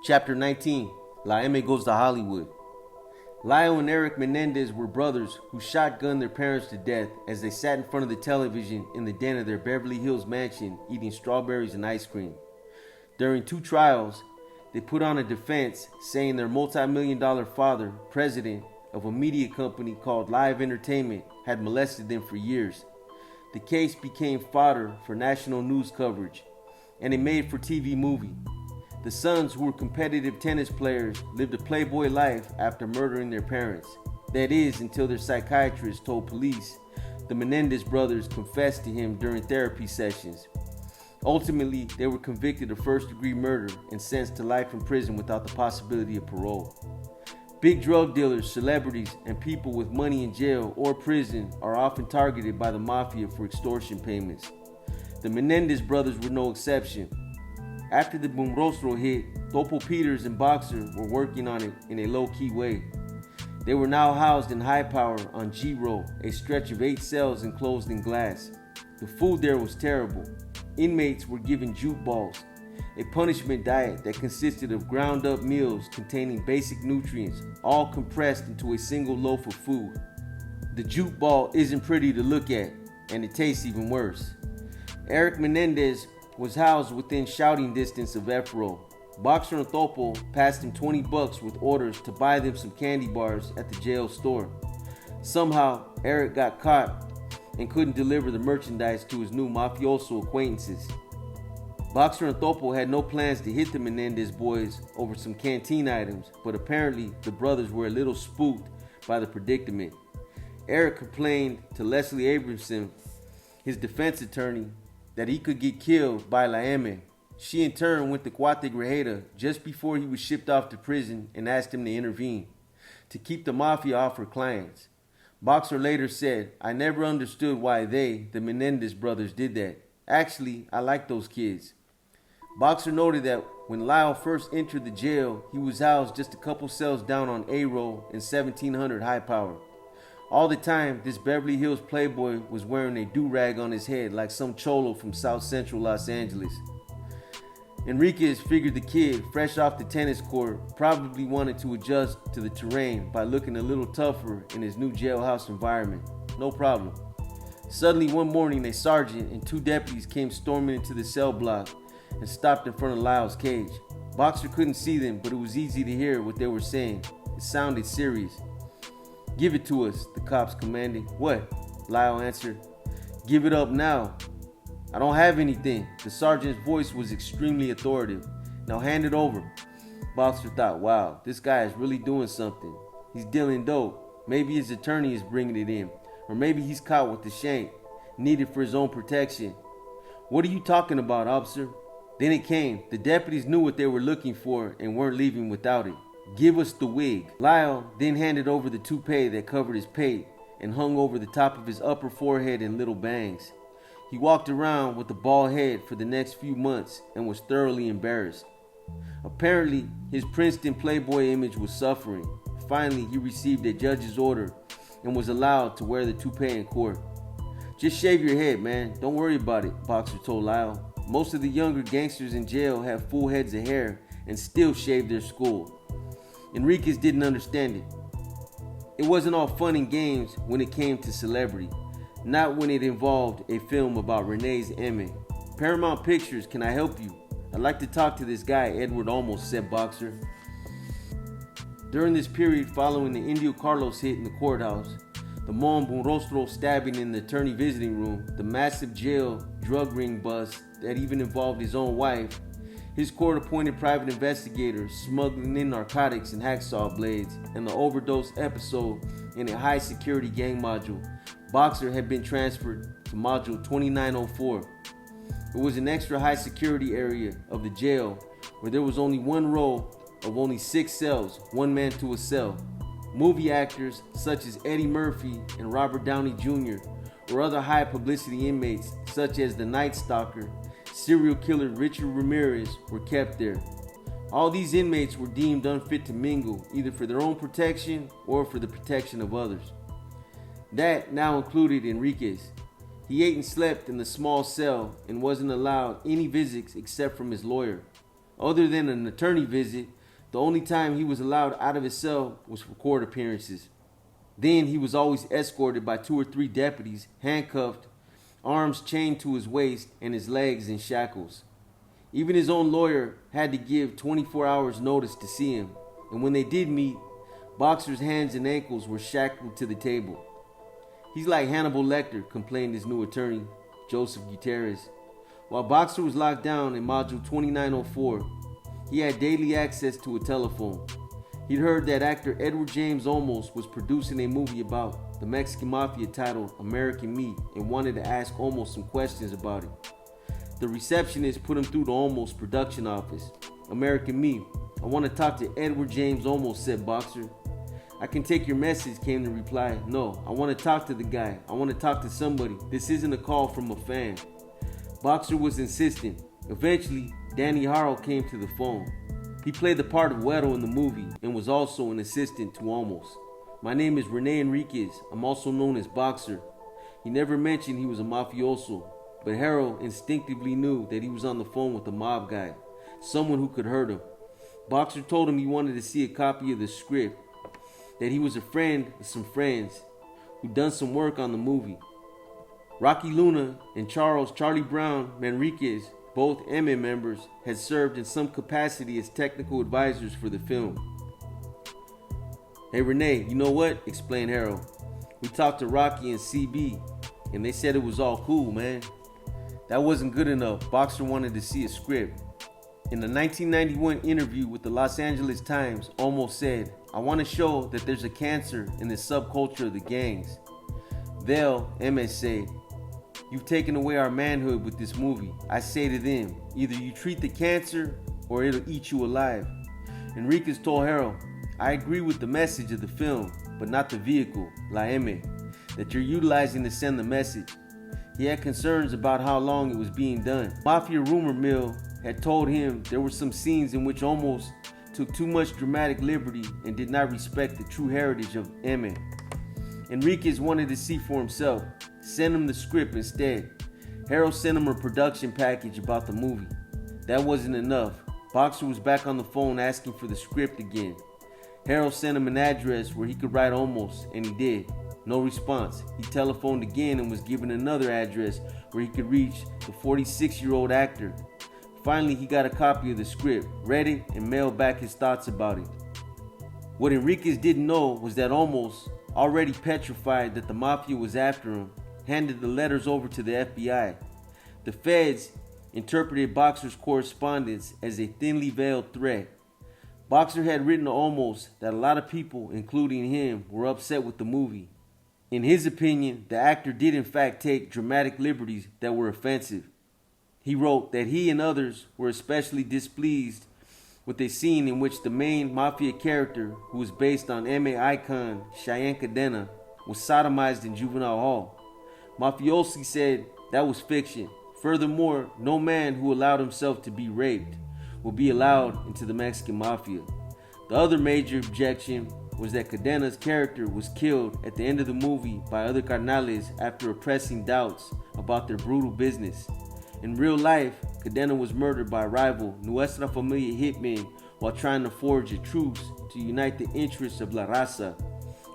Chapter 19, La M Goes to Hollywood. Lyle and Eric Menendez were brothers who shotgunned their parents to death as they sat in front of the television in the den of their Beverly Hills mansion eating strawberries and ice cream. During 2 trials, they put on a defense saying their multi-million-dollar father, president of a media company called Live Entertainment, had molested them for years. The case became fodder for national news coverage and a made-for-TV movie. The sons, who were competitive tennis players, lived a playboy life after murdering their parents. That is, until their psychiatrist told police the Menendez brothers confessed to him during therapy sessions. Ultimately, they were convicted of first-degree murder and sentenced to life in prison without the possibility of parole. Big drug dealers, celebrities, and people with money in jail or prison are often targeted by the Mafia for extortion payments. The Menendez brothers were no exception. After the Boom Rostro hit, Topo Peters and Boxer were working on it in a low-key way. They were now housed in high power on G-Row, a stretch of 8 cells enclosed in glass. The food there was terrible. Inmates were given jute balls, a punishment diet that consisted of ground-up meals containing basic nutrients, all compressed into a single loaf of food. The jute ball isn't pretty to look at, and it tastes even worse. Eric Menendez was housed within shouting distance of F-Row. Boxer and Topo passed him $20 with orders to buy them some candy bars at the jail store. Somehow, Eric got caught and couldn't deliver the merchandise to his new mafioso acquaintances. Boxer and Topo had no plans to hit the Menendez boys over some canteen items, but apparently the brothers were a little spooked by the predicament. Eric complained to Leslie Abramson, his defense attorney, that he could get killed by La M. She in turn went to Cuate Grajeda just before he was shipped off to prison and asked him to intervene, to keep the Mafia off her clients. Boxer later said, "I never understood why they, the Menendez brothers, did that. Actually, I like those kids." Boxer noted that when Lyle first entered the jail, he was housed just a couple cells down on A-Row in 1700 High Power. All the time, this Beverly Hills playboy was wearing a do-rag on his head like some cholo from South Central Los Angeles. Enriquez figured the kid, fresh off the tennis court, probably wanted to adjust to the terrain by looking a little tougher in his new jailhouse environment. No problem. Suddenly one morning, a sergeant and 2 deputies came storming into the cell block and stopped in front of Lyle's cage. Boxer couldn't see them, but it was easy to hear what they were saying. It sounded serious. "Give it to us," the cops commanded. "What?" Lyle answered. "Give it up now." "I don't have anything." The sergeant's voice was extremely authoritative. "Now hand it over." Boxer thought, wow, this guy is really doing something. He's dealing dope. Maybe his attorney is bringing it in. Or maybe he's caught with the shank, needed for his own protection. "What are you talking about, officer?" Then it came. The deputies knew what they were looking for and weren't leaving without it. "Give us the wig." Lyle then handed over the toupee that covered his pate and hung over the top of his upper forehead in little bangs. He walked around with a bald head for the next few months and was thoroughly embarrassed. Apparently, his Princeton playboy image was suffering. Finally, he received a judge's order and was allowed to wear the toupee in court. "Just shave your head, man. Don't worry about it," Boxer told Lyle. "Most of the younger gangsters in jail have full heads of hair and still shave their skull." Enriquez didn't understand it. It wasn't all fun and games when it came to celebrity, not when it involved a film about Renee's Emmy. "Paramount Pictures, can I help you? I'd like to talk to this guy," Edward almost said Boxer. During this period following the Indio Carlos hit in the courthouse, the Mon Bonrostro stabbing in the attorney visiting room, the massive jail drug ring bust that even involved his own wife, his court-appointed private investigators smuggling in narcotics and hacksaw blades, and the overdose episode in a high-security gang module, Boxer had been transferred to Module 2904. It was an extra high-security area of the jail where there was only one row of only 6 cells, 1 man to a cell. Movie actors such as Eddie Murphy and Robert Downey Jr. or other high-publicity inmates such as the Night Stalker, serial killer Richard Ramirez were kept there. All these inmates were deemed unfit to mingle, either for their own protection or for the protection of others. That now included Enriquez. He ate and slept in the small cell and wasn't allowed any visits except from his lawyer. Other than an attorney visit, The only time he was allowed out of his cell was for court appearances. Then he was always escorted by 2 or 3 deputies, handcuffed, arms chained to his waist, and his legs in shackles. Even his own lawyer had to give 24 hours notice to see him, and when they did meet, Boxer's hands and ankles were shackled to the table. "He's like Hannibal Lecter," complained his new attorney, Joseph Gutierrez. While Boxer was locked down in Module 2904, he had daily access to a telephone. He'd heard that actor Edward James Olmos was producing a movie about the Mexican Mafia titled American Meat and wanted to ask Olmos some questions about it. The receptionist put him through the Olmos production office. "American Meat, I want to talk to Edward James Olmos," said Boxer. "I can take your message," came the reply. "No, I want to talk to the guy. I want to talk to somebody. This isn't a call from a fan." Boxer was insistent. Eventually, Danny Harrell came to the phone. He played the part of Güero in the movie and was also an assistant to Olmos. "My name is Rene Enriquez. I'm also known as Boxer." He never mentioned he was a mafioso, but Harrell instinctively knew that he was on the phone with a mob guy, someone who could hurt him. Boxer told him he wanted to see a copy of the script, that he was a friend of some friends who'd done some work on the movie. Rocky Luna and Charlie Brown Manriquez, both MA members, had served in some capacity as technical advisors for the film. "Hey Renee, you know what?" explained Harold. "We talked to Rocky and CB, and they said it was all cool, man." That wasn't good enough. Boxer wanted to see a script. In a 1991 interview with the Los Angeles Times, Olmos said, "I want to show that there's a cancer in the subculture of the gangs. They'll," MS say, "you've taken away our manhood with this movie. I say to them, either you treat the cancer or it'll eat you alive." Enriquez told Harold, "I agree with the message of the film, but not the vehicle, La M, that you're utilizing to send the message." He had concerns about how long it was being done. Mafia rumor mill had told him there were some scenes in which Olmos took too much dramatic liberty and did not respect the true heritage of M. Enriquez wanted to see for himself. Send him the script instead. Harold sent him a production package about the movie. That wasn't enough. Boxer was back on the phone asking for the script again. Harold sent him an address where he could write Olmos, and he did. No response. He telephoned again and was given another address where he could reach the 46-year-old actor. Finally, he got a copy of the script, read it, and mailed back his thoughts about it. What Enriquez didn't know was that Olmos, already petrified that the Mafia was after him, handed the letters over to the FBI. The feds interpreted Boxer's correspondence as a thinly veiled threat. Boxer had written to Olmos that a lot of people, including him, were upset with the movie. In his opinion, the actor did in fact take dramatic liberties that were offensive. He wrote that he and others were especially displeased with a scene in which the main Mafia character, who was based on MA icon Cheyenne Cadena, was sodomized in juvenile hall. Mafiosi said that was fiction. Furthermore, no man who allowed himself to be raped will be allowed into the Mexican Mafia. The other major objection was that Cadena's character was killed at the end of the movie by other carnales after oppressing doubts about their brutal business. In real life, Cadena was murdered by rival Nuestra Familia hitmen while trying to forge a truce to unite the interests of La Raza.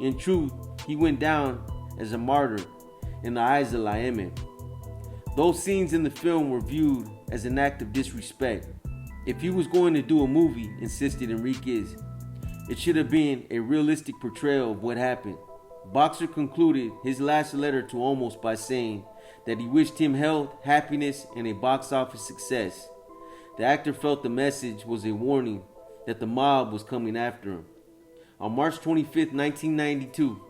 In truth, he went down as a martyr in the eyes of La M. Those scenes in the film were viewed as an act of disrespect. If he was going to do a movie, insisted Enriquez, it should have been a realistic portrayal of what happened. Boxer concluded his last letter to Olmos by saying that he wished him health, happiness, and a box office success. The actor felt the message was a warning that the mob was coming after him. On March 25, 1992,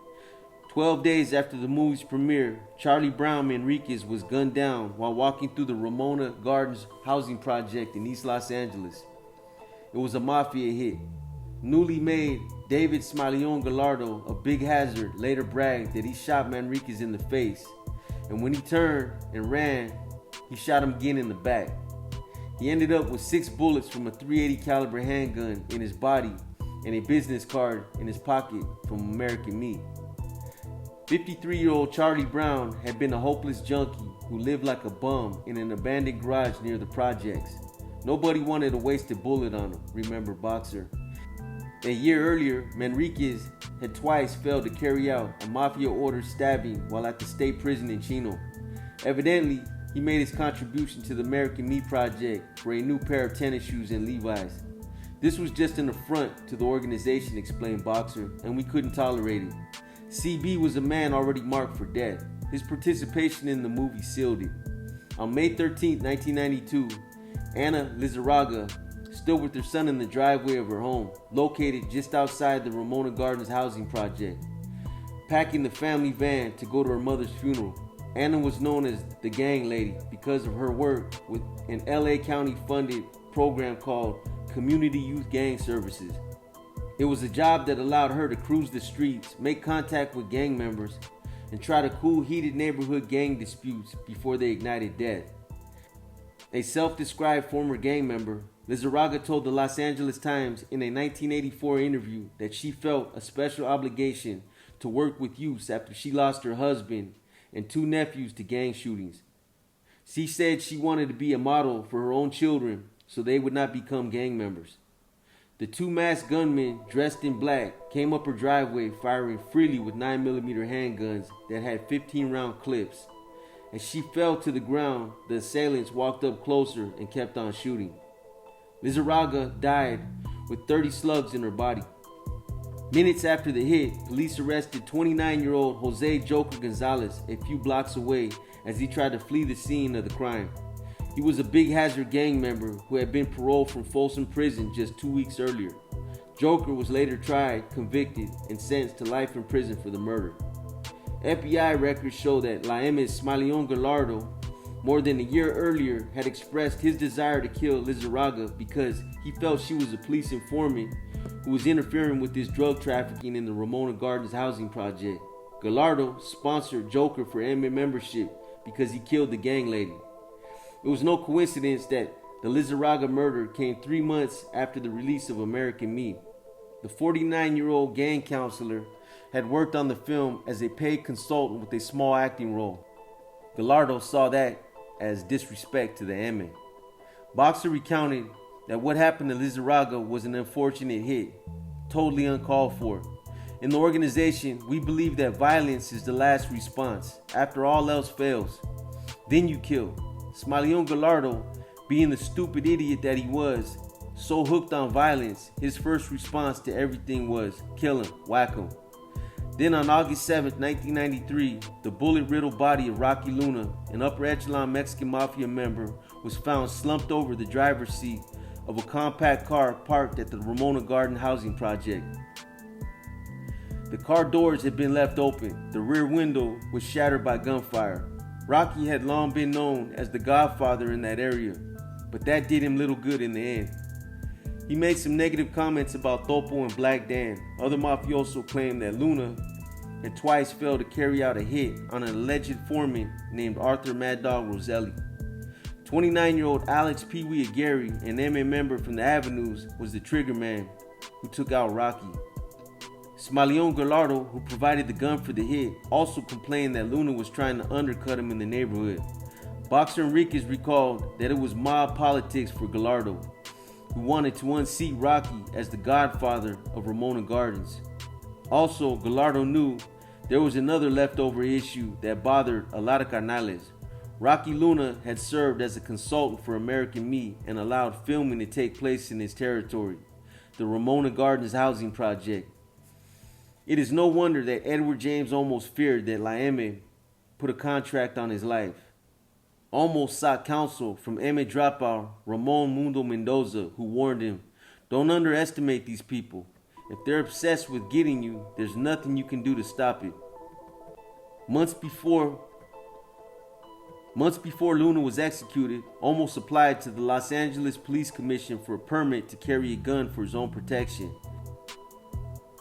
12 days after the movie's premiere, Charlie Brown Manriquez was gunned down while walking through the Ramona Gardens housing project in East Los Angeles. It was a Mafia hit. Newly made David Smaleon Gallardo of Big Hazard later bragged that he shot Manriquez in the face, and when he turned and ran, he shot him again in the back. He ended up with 6 bullets from a .380 caliber handgun in his body and a business card in his pocket from American Meat. 53-year-old Charlie Brown had been a hopeless junkie who lived like a bum in an abandoned garage near the projects. Nobody wanted to waste a bullet on him, remembered Boxer. A year earlier, Menendez had twice failed to carry out a Mafia-ordered stabbing while at the state prison in Chino. Evidently, he made his contribution to the American Me Project for a new pair of tennis shoes and Levi's. This was just an affront to the organization, explained Boxer, and we couldn't tolerate it. CB was a man already marked for death. His participation in the movie sealed it. On May 13, 1992, Ana Lizarraga stood with her son in the driveway of her home, located just outside the Ramona Gardens housing project, packing the family van to go to her mother's funeral. Ana was known as the Gang Lady because of her work with an LA County-funded program called Community Youth Gang Services. It was a job that allowed her to cruise the streets, make contact with gang members, and try to cool heated neighborhood gang disputes before they ignited death. A self-described former gang member, Lizarraga told the Los Angeles Times in a 1984 interview that she felt a special obligation to work with youths after she lost her husband and 2 nephews to gang shootings. She said she wanted to be a model for her own children so they would not become gang members. The 2 masked gunmen dressed in black came up her driveway firing freely with 9mm handguns that had 15-round clips. As she fell to the ground, the assailants walked up closer and kept on shooting. Lizarraga died with 30 slugs in her body. Minutes after the hit, police arrested 29-year-old Jose Joker Gonzalez a few blocks away as he tried to flee the scene of the crime. He was a Big Hazard gang member who had been paroled from Folsom Prison just 2 weeks earlier. Joker was later tried, convicted, and sentenced to life in prison for the murder. FBI records show that Laeme's Smaleon Gallardo, more than a year earlier, had expressed his desire to kill Lizarraga because he felt she was a police informant who was interfering with this drug trafficking in the Ramona Gardens housing project. Gallardo sponsored Joker for MMA membership because he killed the gang lady. It was no coincidence that the Lizarraga murder came 3 months after the release of American Me. The 49-year-old gang counselor had worked on the film as a paid consultant with a small acting role. Gallardo saw that as disrespect to the MA. Boxer recounted that what happened to Lizarraga was an unfortunate hit, totally uncalled for. In the organization, we believe that violence is the last response. After all else fails, then you kill. Smaleon Gallardo, being the stupid idiot that he was, so hooked on violence, his first response to everything was kill him, whack him. Then on August 7, 1993, the bullet-riddled body of Rocky Luna, an upper echelon Mexican Mafia member, was found slumped over the driver's seat of a compact car parked at the Ramona Garden housing project. The car doors had been left open. The rear window was shattered by gunfire. Rocky had long been known as the Godfather in that area, but that did him little good in the end. He made some negative comments about Topo and Black Dan. Other mafioso claimed that Luna had twice failed to carry out a hit on an alleged foreman named Arthur Mad Dog Roselli. 29-year-old Alex Pee Wee Aguirre, an MMA member from the Avenues, was the trigger man who took out Rocky. Smaleon Gallardo, who provided the gun for the hit, also complained that Luna was trying to undercut him in the neighborhood. Boxer Enriquez recalled that it was mob politics for Gallardo, who wanted to unseat Rocky as the godfather of Ramona Gardens. Also, Gallardo knew there was another leftover issue that bothered a lot of carnales. Rocky Luna had served as a consultant for American Me and allowed filming to take place in his territory, the Ramona Gardens housing project. It is no wonder that Edward James almost feared that Laeme put a contract on his life. Almost sought counsel from Eme dropout Ramon Mundo Mendoza, who warned him, "Don't underestimate these people. If they're obsessed with getting you, there's nothing you can do to stop it." Months before Luna was executed, Olmos applied to the Los Angeles Police Commission for a permit to carry a gun for his own protection.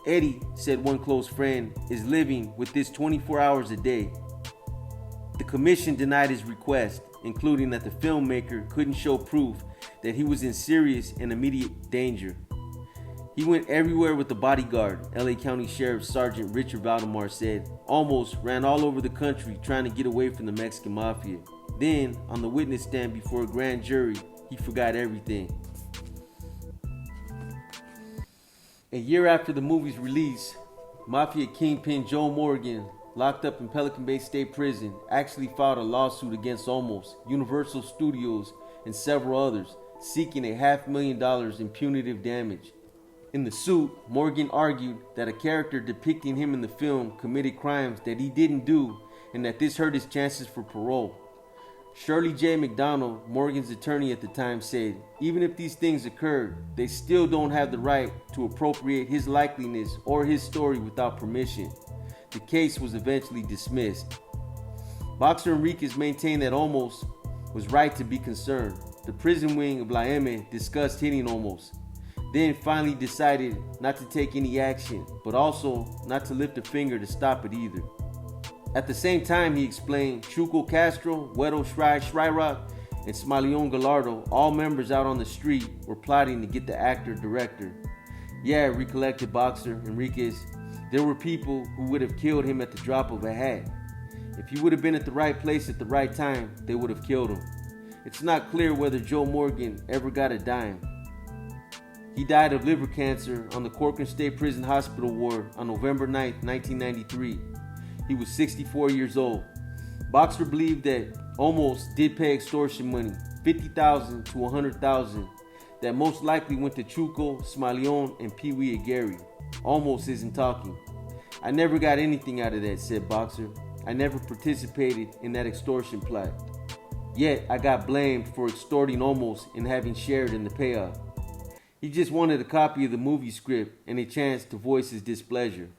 Eddie, said one close friend, is living with this 24 hours a day. The commission denied his request, including that the filmmaker couldn't show proof that he was in serious and immediate danger. He went everywhere with the bodyguard, LA County Sheriff Sergeant Richard Valdemar said. Almost ran all over the country trying to get away from the Mexican Mafia. Then, on the witness stand before a grand jury, he forgot everything. A year after the movie's release, Mafia kingpin Joe Morgan, locked up in Pelican Bay State Prison, actually filed a lawsuit against Almost, Universal Studios, and several others, seeking $500,000 in punitive damage. In the suit, Morgan argued that a character depicting him in the film committed crimes that he didn't do and that this hurt his chances for parole. Shirley J. McDonald, Morgan's attorney at the time, said, even if these things occurred, they still don't have the right to appropriate his likeliness or his story without permission. The case was eventually dismissed. Boxer Enriquez maintained that Almost was right to be concerned. The prison wing of La M discussed hitting Almost, then finally decided not to take any action, but also not to lift a finger to stop it either. At the same time, he explained, Chuco Castro, Wedo Shryrock, and Smaleon Gallardo, all members out on the street, were plotting to get the actor-director. Yeah, recollected Boxer Enriquez, there were people who would have killed him at the drop of a hat. If he would have been at the right place at the right time, they would have killed him. It's not clear whether Joe Morgan ever got a dime. He died of liver cancer on the Corcoran State Prison Hospital ward on November 9, 1993. He was 64 years old. Boxer believed that Almost did pay extortion money, $50,000 to $100,000, that most likely went to Chuco, Smaleon, and Pee Wee Aguirre. Almost isn't talking. I never got anything out of that, said Boxer. I never participated in that extortion plot. Yet I got blamed for extorting Almost and having shared in the payoff. He just wanted a copy of the movie script and a chance to voice his displeasure.